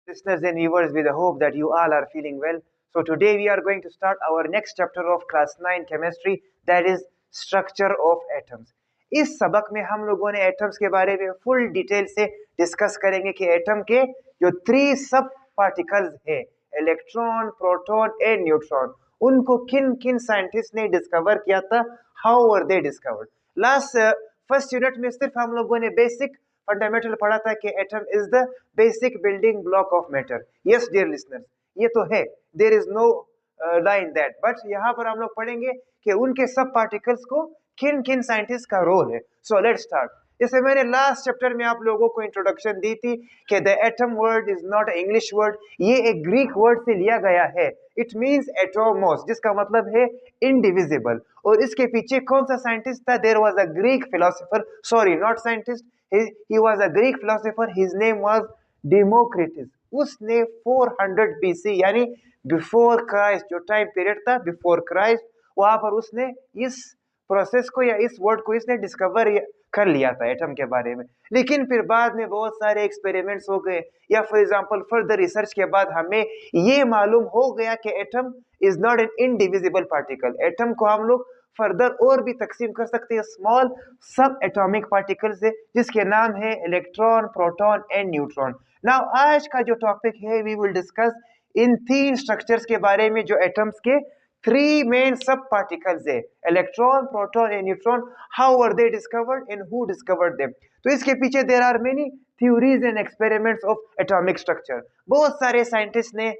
listeners and viewers, with the hope that you all are feeling well. So today we are going to start our next chapter of class 9 chemistry, that is structure of atoms. इस सबक में हम लोगों ने atoms के बारे में full detail से डिस्कस करेंगे कि एटम के जो 3 सब पार्टिकल्स हैं, इलेक्ट्रॉन, प्रोटॉन एंड न्यूट्रॉन, उनको किन किन साइंटिस्ट ने डिस्कवर किया था, how were they discovered. Last first unit में सिर्फ हम लोगों ने बेसिक फंडामेंटल पढ़ा था कि atom is the basic building block of matter. Yes dear listeners, ये तो है, there is no line that, but यहाँ पर हम लोग पढ़ेंगे कि उनके सब पार्टिकल्स को किन किन साइंटिस्ट का रोल है. So let's start. जैसे मैंने लास्ट चैप्टर में आप लोगों को इंट्रोडक्शन दी थी कि the atom word is not English word, ये एक ग्रीक वर्ड से लिया गया है. इट मींस एटोमोस, जिसका मतलब है इनडिविजिबल. और इसके पीछे कौन सा साइंटिस्ट था? There was a Greek philosopher, sorry not scientist, he was a Greek philosopher. His name was Democritus. उसने 400 BC यानी बिफोर क्राइस्ट, जो टाइम पीरियड था बिफोर क्राइस्ट, वहां पर उसने इस प्रोसेस को या इस वर्ड को इसने डिस्कवर कर लिया था एटम के बारे में. लेकिन फिर बाद में बहुत सारे एक्सपेरिमेंट्स हो गए, या फॉर एग्जांपल फर्दर रिसर्च के बाद हमें ये मालूम हो गया कि atom is not an indivisible particle. Atom को हम लोग फर्दर और भी तकसीम कर सकते हैं स्मॉल सब एटॉमिक पार्टिकल्स से, जिसके नाम है electron, proton and neutron. Now आज का जो टॉपिक है, we will discuss in 3 structures के बारे में जो एटम्स के 3 मेन सब पार्टिकल्स है, electron, proton and neutron. How were they discovered and who discovered them. तो इसके पीछे there are many theories and experiments of atomic structure. बहुत सारे साइंटिस्ट ने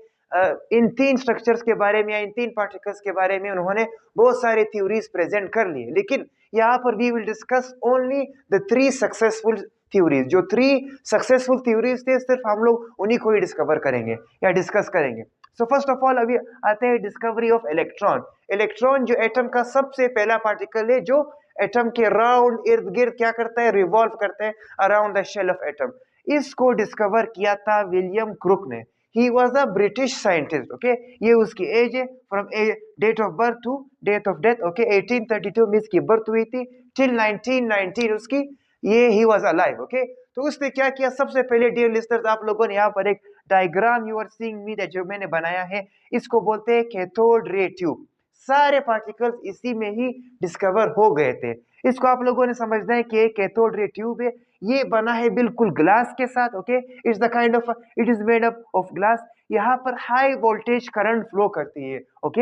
इन 3 स्ट्रक्चर्स के बारे में या इन 3 पार्टिकल्स के बारे में उन्होंने बहुत सारे थ्योरीज प्रेजेंट कर लिए. लेकिन यहाँ पर we will discuss only the 3 successful theories. जो 3 सक्सेसफुल थ्योरीज थे, सिर्फ हम लोग उन्हीं को ही डिस्कवर करेंगे या डिस्कस करेंगे. सो फर्स्ट ऑफ ऑल अभी आते हैं डिस्कवरी ऑफ इलेक्ट्रॉन. इलेक्ट्रॉन जो एटम का सबसे पहला पार्टिकल है, जो एटम के राउंड इर्द गिर्द क्या करता है, रिवॉल्व करता है around the shell of atom. इसको डिस्कवर किया था विलियम क्रुक ने. He was a British scientist. Okay, ये उसकी एज है, from date of birth to date of death. Okay, 1832 में इसकी बर्थ हुई थी, टिल 1919 उसकी ये ही वाज अलाइव. ओके, तो उसने क्या किया? सबसे पहले डियर लिस्टर्स, आप लोगों ने यहाँ पर एक diagram you are seeing me that जो मैंने बनाया है, इसको बोलते हैं कैथोड रे ट्यूब. सारे पार्टिकल्स इसी में ही डिस्कवर हो गए थे. इसको आप लोगों ने समझना है कि कैथोड रे ट्यूब है, ये बना है बिल्कुल ग्लास के साथ. Okay, it's the kind of, it is made up of glass. यहाँ पर हाई वोल्टेज करंट फ्लो करती है. ओके,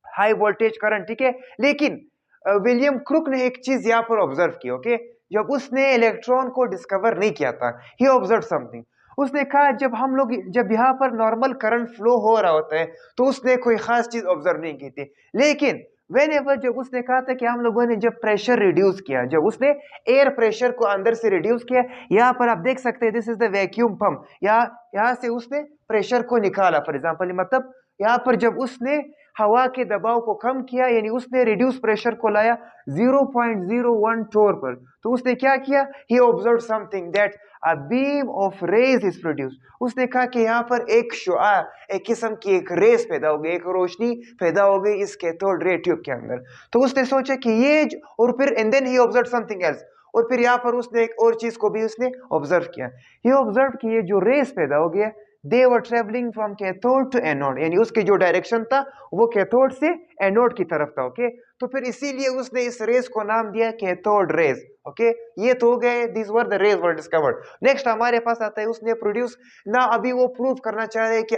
हाई वोल्टेज करंट, ठीक है. लेकिन विलियम क्रुक ने एक चीज यहाँ पर ऑब्जर्व की. ओके, जब उसने इलेक्ट्रॉन को डिस्कवर नहीं किया था, ही ऑब्जर्व समथिंग. उसने कहा जब यहाँ पर नॉर्मल करंट फ्लो हो रहा होता है तो उसने कोई खास चीज ऑब्जर्व नहीं की थी. लेकिन वेन जब उसने कहा था कि हम लोगों ने जब प्रेशर रिड्यूस किया, जब उसने एयर प्रेशर को अंदर से रिड्यूस किया, यहाँ पर आप देख सकते हैं this is the vacuum pump. यहाँ से उसने प्रेशर को निकाला. फॉर एग्जाम्पल, मतलब यहाँ पर जब उसने हवा के दबाव को कम किया, यानी उसने रिड्यूस प्रेशर को लाया 0.01 टोर पर, तो उसने क्या किया? He observe something that a beam of rays is produce. उसने कहा कि यहाँ पर एक शुआ, एक किस्म की एक रेस पैदा हो गई, एक रोशनी पैदा हो गई इस कैथोड रे ट्यूब के अंदर. तो उसने सोचा कि ये और फिर and then he observe something else. और फिर यहाँ पर उसने एक और चीज को भी उसने ऑब्जर्व किया. ही ऑब्जर्व कि ये जो रेस पैदा हो गया, they were travelling from cathode to anode, यानी उसके जो डायरेक्शन था वो कैथोड से एनोड की तरफ था. ओके, तो फिर इसीलिए उसने इस रेस को नाम दिया कैथोड रेस. ओके, ये तो हो गए, this were the rays were discovered. Next हमारे पास आता है उसने प्रोड्यूस ना. अभी वो प्रूव करना चाह रहे हैं कि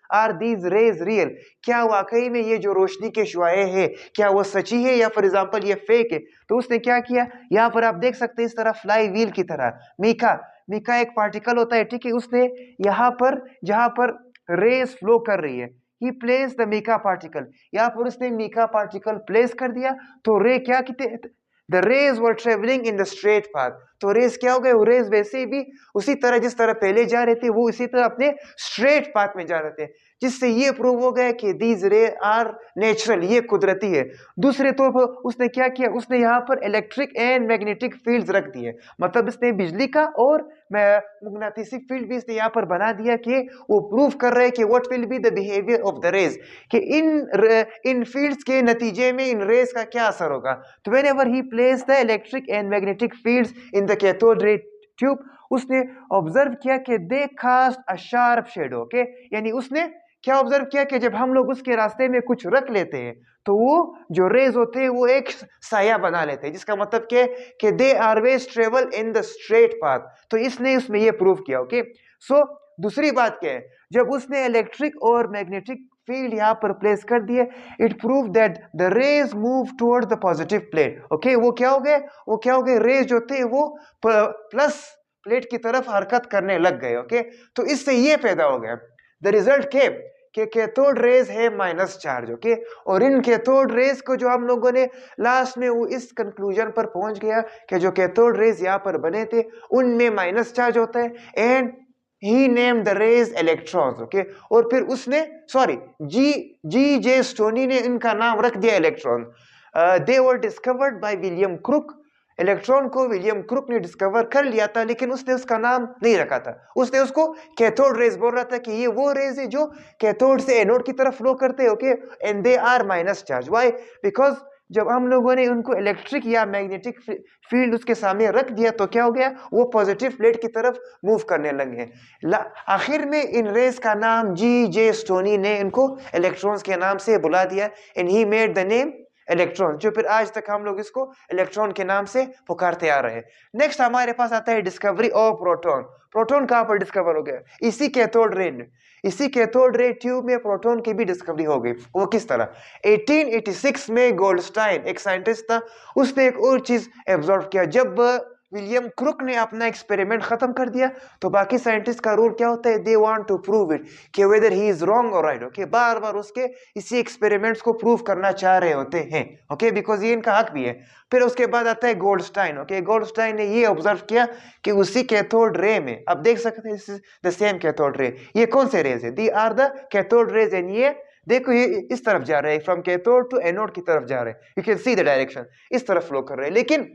आर दीज रेज रियल, क्या वाकई में ये जो रोशनी के शुआए हैं क्या वो सच्ची है या फॉर एग्जांपल ये फेक है. तो उसने क्या किया, यहाँ पर आप देख सकते हैं इस तरह फ्लाई व्हील की तरह मीका एक पार्टिकल होता है, ठीक है. उसने यहाँ पर जहां पर रेस फ्लो कर रही है, ही प्लेस द मीका पार्टिकल, यहाँ पर उसने मीका पार्टिकल प्लेस कर दिया. तो रे क्या कहते, the raise were travelling in the straight path. तो रेस क्या हो गए, वो रेस वैसे भी उसी तरह जिस तरह पहले जा रहे थे, वो इसी तरह अपने स्ट्रेट पाथ में जा रहे थे, जिससे ये प्रूव हो गया कि दीज रे आर नेचुरल, ये कुदरती है. दूसरे तौर पर उसने क्या किया, उसने यहाँ पर इलेक्ट्रिक एंड मैग्नेटिक फील्ड्स रख दिए, मतलब इसने बिजली का और मैग्नेटिक फील्ड भी इसने यहाँ पर बना दिया कि वो प्रूव कर रहे हैं कि what will be the behaviour of the rays, कि इन फील्ड्स के नतीजे में इन रेज का क्या असर होगा. तो whenever he place the electric and magnetic fields in the cathode ray tube, उसने ऑब्जर्व किया कि they cast a sharp shadow, okay, यानी उसने क्या ऑब्जर्व किया कि जब हम लोग उसके रास्ते में कुछ रख लेते हैं तो वो जो रेज होते हैं वो एक साया बना लेते हैं, जिसका मतलब कि they always travel in the straight path. तो इसने उसमें ये प्रूव किया, ओके। सो दूसरी बात क्या है, जब उसने इलेक्ट्रिक और मैग्नेटिक फील्ड यहाँ पर प्लेस कर दिए, it prove that the rays move toward the positive plate, okay. वो क्या हो गए रेज जो थे वो प्लस प्लेट की तरफ हरकत करने लग गए, ओके। तो इससे ये पैदा हो गया, द रिजल्ट के कैथोड रेज है माइनस चार्ज, ओके। और इन कैथोड रेज को जो हम लोगों ने लास्ट में वो इस कंक्लूजन पर पहुंच गया कि जो कैथोड रेज यहाँ पर बने थे उनमें माइनस चार्ज होता है, and he name the rays electrons, okay. और फिर उसने जी जे स्टोनी ने इनका नाम रख दिया electron. They were discovered by William Crook. Electron को विलियम क्रुक ने डिस्कवर कर लिया था, लेकिन उसने उसका नाम नहीं रखा था, उसने उसको कैथोड रेज बोल रहा था कि ये वो रेज है जो कैथोड से एनोड की तरफ फ्लो करते हैं, okay, and they are minus charge. Why? Because जब हम लोगों ने उनको इलेक्ट्रिक या मैग्नेटिक फील्ड उसके सामने रख दिया तो क्या हो गया, वो पॉजिटिव प्लेट की तरफ मूव करने लगे। आखिर में इन रेज का नाम जी जे स्टोनी ने इनको इलेक्ट्रॉन्स के नाम से बुला दिया, and he made the name electron, जो फिर आज तक हम लोग इसको इलेक्ट्रॉन के नाम से पुकारते आ रहे हैं। नेक्स्ट हमारे पास आता है डिस्कवरी ऑफ प्रोटॉन। प्रोटॉन कहां पर डिस्कवर हो गया? इसी कैथोड रे ट्यूब में प्रोटॉन की भी डिस्कवरी हो गई। वो किस तरह? 1886 में गोल्डस्टाइन एक साइंटिस्ट था, उसने एक और चीज ऑब्जर्व किया। जब विलियम क्रुक ने अपना एक्सपेरिमेंट खत्म कर दिया तो बाकी साइंटिस्ट का रूल क्या होता है, they want to prove it कि वेदर ही इज रॉन्ग और राइट, ओके। बार बार उसके इसी एक्सपेरिमेंट्स को प्रूव करना चाह रहे होते हैं, ओके, बिकॉज ये इनका हक भी है। फिर उसके बाद आता है गोल्डस्टाइन, ओके। गोल्डस्टाइन ने ये ऑब्जर्व किया कि उसी कैथोड रे में, अब देख सकते हैं द सेम कैथोड रे, ये कौन से रेज है, they are the cathode rays, and ये देखो ये इस तरफ जा रहे हैं, फ्रॉम कैथोड टू एनोड की तरफ जा रहे हैं, you can see the direction, इस तरफ फ्लो कर रहे हैं। लेकिन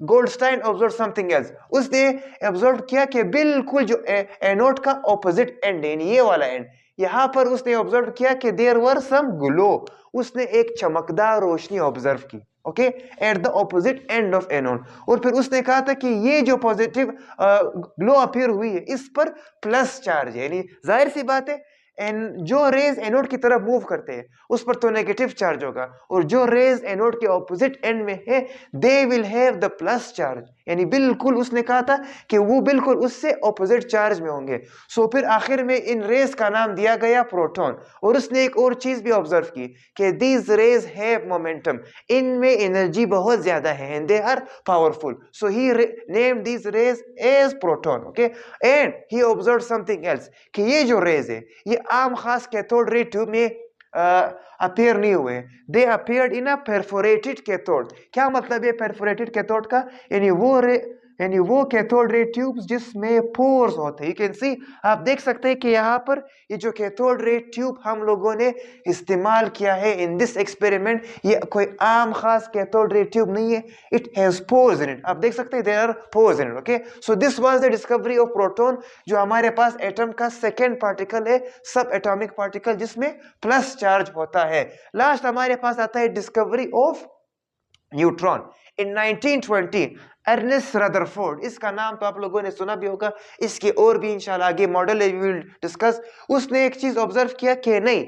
गोल्डस्टाइन ऑब्जर्व समथिंग एल्स, उसने ऑब्जर्व किया कि बिल्कुल जो एनोड का ऑपोजिट एंड है, ये वाला एंड, यहां पर उसने ऑब्जर्व किया कि देयर वर सम ग्लो, उसने एक चमकदार रोशनी ऑब्जर्व की, okay, at the opposite end of anode. और फिर उसने कहा था कि ये जो पॉजिटिव ग्लो अपीयर हुई है इस पर प्लस चार्ज है, यानी जाहिर सी बात है जो रेज एनोड की तरफ मूव करते हैं उस पर तो नेगेटिव चार्ज होगा, और जो रेज एनोड के ऑपोजिट एंड में है they will have the plus charge, यानी बिल्कुल उसने कहा था कि वो बिल्कुल उससे ऑपोजिट चार्ज में होंगे। सो फिर आखिर में इन रेज का नाम दिया गया प्रोटॉन। और उसने एक और चीज भी ऑब्जर्व की कि दीज रेज हैव मोमेंटम, इनमें एनर्जी बहुत ज्यादा है, and they are powerful, so he name these rays as proton, okay. And he observe something else कि ये जो रेज है ये आम खास कैथोड रे ट्यूब में अपीयर नहीं हुए, they appeared in a perforated cathode. क्या मतलब है परफोरेटेड कैथोड का? यानी वो कैथोड रे ट्यूब्स जिसमें पोर्स होते हैं। यू कैन सी, आप देख सकते हैं कि यहाँ पर ये जो कैथोड रे ट्यूब हम लोगों ने इस्तेमाल किया है इन दिस एक्सपेरिमेंट, ये कोई आम खास कैथोड रे ट्यूब नहीं है, it has pores in it, आप देख सकते हैं there are pores in it, okay. So this was the discovery of proton, जो हमारे पास एटम का सेकेंड पार्टिकल है, सब एटॉमिक पार्टिकल जिसमें प्लस चार्ज होता है। लास्ट हमारे पास आता है discovery of neutron in 1920। Ernest Rutherford, इसका नाम तो आप लोगों ने सुना भी होगा, इसके और भी इंशाल्लाह आगे मॉडल वी विल डिस्कस। उसने एक चीज ऑब्जर्व किया कि नहीं,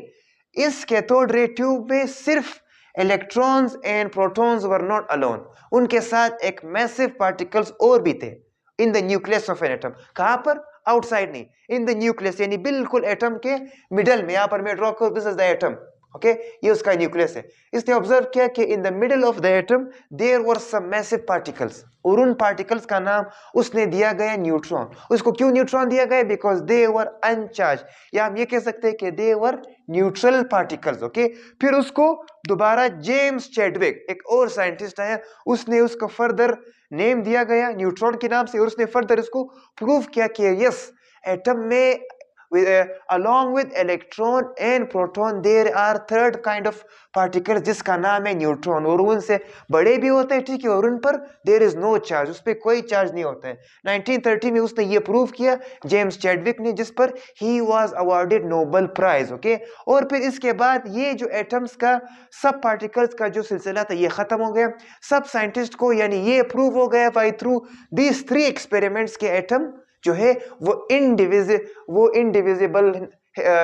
इस कैथोड रे ट्यूब में सिर्फ electrons and protons were not alone, उनके साथ एक मैसिव पार्टिकल्स और भी थे in the nucleus of an atom. कहां पर? आउटसाइड नहीं, इन द न्यूक्लियस, यानी बिल्कुल एटम के मिडल में। यहां पर मैं ड्रॉ करूं, this is the atom, okay, ये उसका न्यूक्लियस है। इसने ऑब्जर्व किया कि in the middle of the atom there were some massive particles, और उन पार्टिकल्स का नाम उसने दिया गया न्यूट्रॉन। उसको क्यों न्यूट्रॉन दिया गया? बिकॉज दे वर अनचार्ज, या हम ये कह सकते हैं कि दे वर न्यूट्रल पार्टिकल्स, ओके। फिर उसको दोबारा जेम्स चैडविक, एक और साइंटिस्ट आया, उसने उसको फर्दर नेम दिया गया न्यूट्रॉन के नाम से, और उसने फर्दर इसको प्रूव किया कि यस, एटम में along with electron and proton there are third kind of particles जिसका नाम है न्यूट्रॉन, और उनसे बड़े भी होते हैं, ठीक है, और उन पर देयर इज नो चार्ज, उस पर कोई चार्ज नहीं होता है। 1930 में उसने ये प्रूव किया जेम्स चैडविक ने, जिस पर he was awarded Nobel prize. Okay, और फिर इसके बाद ये जो एटम्स का सब पार्टिकल्स का जो सिलसिला था ये खत्म हो गया। सब साइंटिस्ट को यानी ये प्रूव हो गया बाय थ्रू दीज 3 एक्सपेरिमेंट्स के एटम जो है वो इनडिविजिबल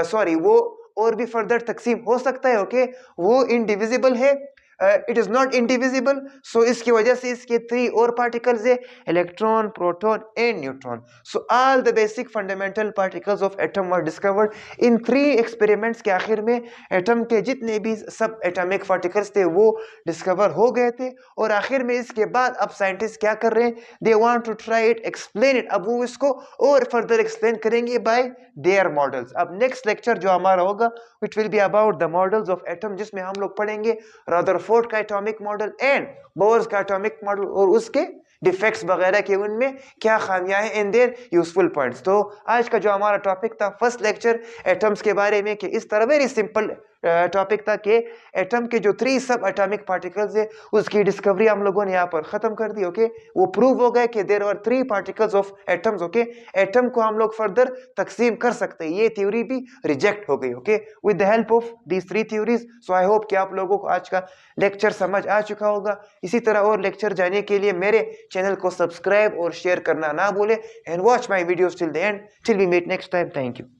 सॉरी वो और भी फर्दर तकसीम हो सकता है। ओके, वो इनडिविजिबल है, इट इज नॉट इंडिविजिबल, सो इसकी वजह से इसके 3 और पार्टिकल्स है, electron, proton and neutron. So all the basic fundamental particles of atom were discovered in 3 experiments के आखिर में एटम के जितने भी सब एटॉमिक पार्टिकल्स थे वो डिस्कवर हो गए थे। और आखिर में इसके बाद अब साइंटिस्ट क्या कर रहे हैं, they want to try it, explain it, अब वो इसको और फर्दर एक्सप्लेन करेंगे बाय देयर मॉडल्स। अब नेक्स्ट लेक्चर जो हमारा होगा it will be about the models of atom, जिसमें हम लोग पढ़ेंगे रदरफोर्ड का एटॉमिक मॉडल एंड बोर्स का एटॉमिक मॉडल और उसके डिफेक्ट्स वगैरह के उनमें क्या खामियां हैं इन देयर यूजफुल पॉइंट्स। तो आज का जो हमारा टॉपिक था फर्स्ट लेक्चर एटम्स के बारे में, कि इस तरह वेरी सिंपल टॉपिक था कि एटम के जो 3 सब एटॉमिक पार्टिकल्स है उसकी डिस्कवरी हम लोगों ने यहाँ पर खत्म कर दी। ओके, वो प्रूव हो गया कि there are 3 particles of atoms. Okay, atom को हम लोग फर्दर तकसीम कर सकते हैं, ये थ्योरी भी रिजेक्ट हो गई। Okay, with the help of these 3 theories. So I hope कि आप लोगों को आज का लेक्चर समझ आ चुका होगा। इसी तरह और लेक्चर जाने के लिए मेरे चैनल को सब्सक्राइब और शेयर करना ना भूले, and watch my videos till the end. Till we meet next time, thank you.